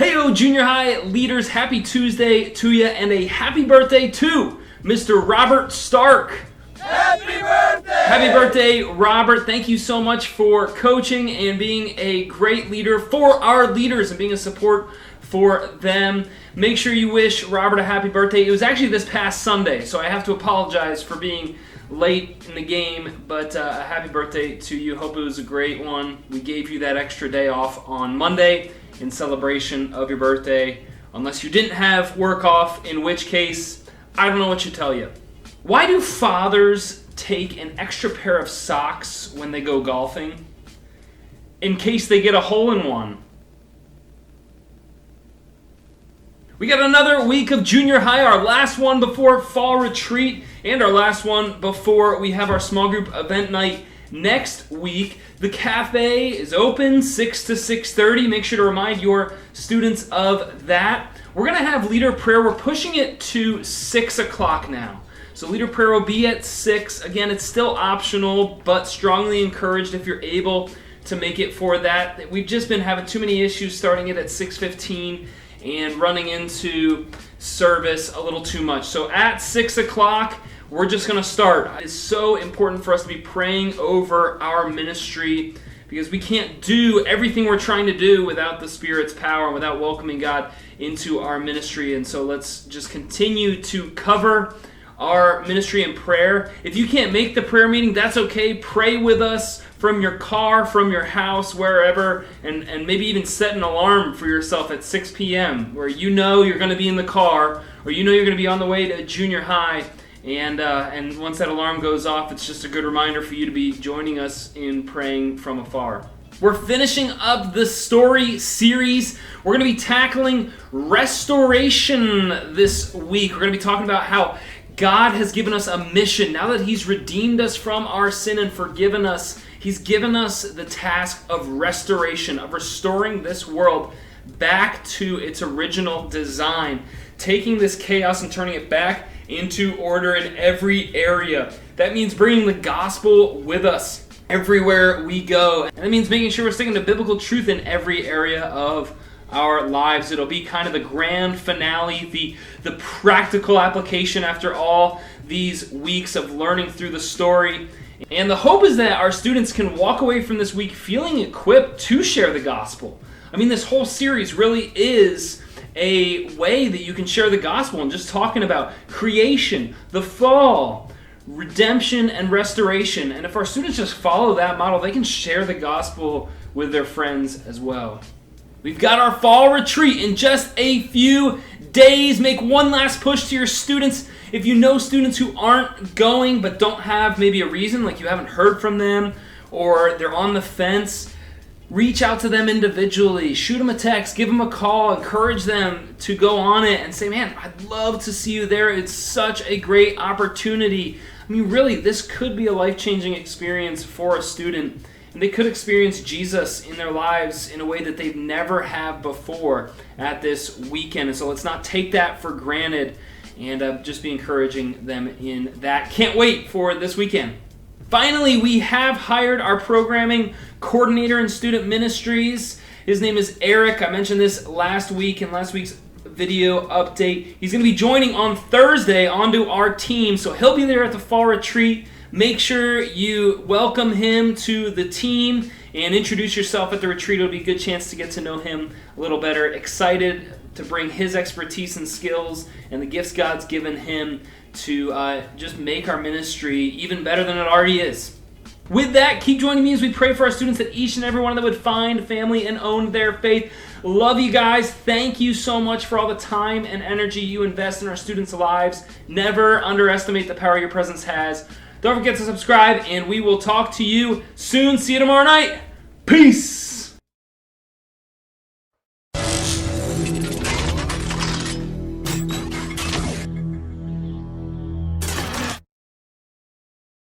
Heyo, junior high leaders, happy Tuesday to you, and a happy birthday to Mr. Robert Stark. Happy birthday! Happy birthday, Robert. Thank you so much for coaching and being a great leader for our leaders and being a support for them. Make sure you wish Robert a happy birthday. It was actually this past Sunday, so I have to apologize for being late in the game, but a happy birthday to you. Hope it was a great one. We gave you that extra day off on Monday in celebration of your birthday, unless you didn't have work off, in which case, I don't know what to tell you. Why do fathers take an extra pair of socks when they go golfing? In case they get a hole-in-one. We got another week of junior high, our last one before fall retreat, and our last one before we have our small group event night next week. The cafe is open 6 to 6:30. Make sure to remind your students of that. We're going to have leader prayer. We're pushing it to 6 o'clock now. So leader prayer will be at 6. Again, it's still optional, but strongly encouraged if you're able to make it for that. We've just been having too many issues starting it at 6:15 and running into service a little too much. So at 6 o'clock, we're just going to start. It's so important for us to be praying over our ministry because we can't do everything we're trying to do without the Spirit's power and without welcoming God into our ministry. And so let's just continue to cover our ministry in prayer. If you can't make the prayer meeting, that's okay. Pray with us from your car, from your house, wherever, and maybe even set an alarm for yourself at 6 p.m. where you know you're going to be in the car or you know you're going to be on the way to junior high. And once that alarm goes off, it's just a good reminder for you to be joining us in praying from afar. We're finishing up the story series. We're going to be tackling restoration this week. We're going to be talking about how God has given us a mission. Now that He's redeemed us from our sin and forgiven us, He's given us the task of restoration, of restoring this world back to its original design, taking this chaos and turning it back into order in every area. That means bringing the gospel with us everywhere we go. And that means making sure we're sticking to biblical truth in every area of our lives. It'll be kind of the grand finale, the practical application after all these weeks of learning through the story. And the hope is that our students can walk away from this week feeling equipped to share the gospel. I mean, this whole series really is a way that you can share the gospel and just talking about creation, the fall, redemption, and restoration. And if our students just follow that model, they can share the gospel with their friends as well. We've got our fall retreat in just a few days. Make one last push to your students. If you know students who aren't going but don't have maybe a reason, like you haven't heard from them or they're on the fence, reach out to them individually. Shoot them a text, give them a call, encourage them to go on it and say, man, I'd love to see you there. It's such a great opportunity. I mean, really, this could be a life-changing experience for a student. And they could experience Jesus in their lives in a way that they've never have before at this weekend. And so let's not take that for granted and just be encouraging them in that. Can't wait for this weekend. Finally, we have hired our programming coordinator in student ministries. His name is Eric. I mentioned this last week in last week's video update. He's going to be joining on Thursday onto our team, so he'll be there at the fall retreat. Make sure you welcome him to the team and introduce yourself at the retreat. It'll be a good chance to get to know him a little better. Excited to bring his expertise and skills and the gifts God's given him to just make our ministry even better than it already is. With that, keep joining me as we pray for our students that each and every one of them would find family and own their faith. Love you guys. Thank you so much for all the time and energy you invest in our students' lives. Never underestimate the power your presence has. Don't forget to subscribe, and we will talk to you soon. See you tomorrow night. Peace.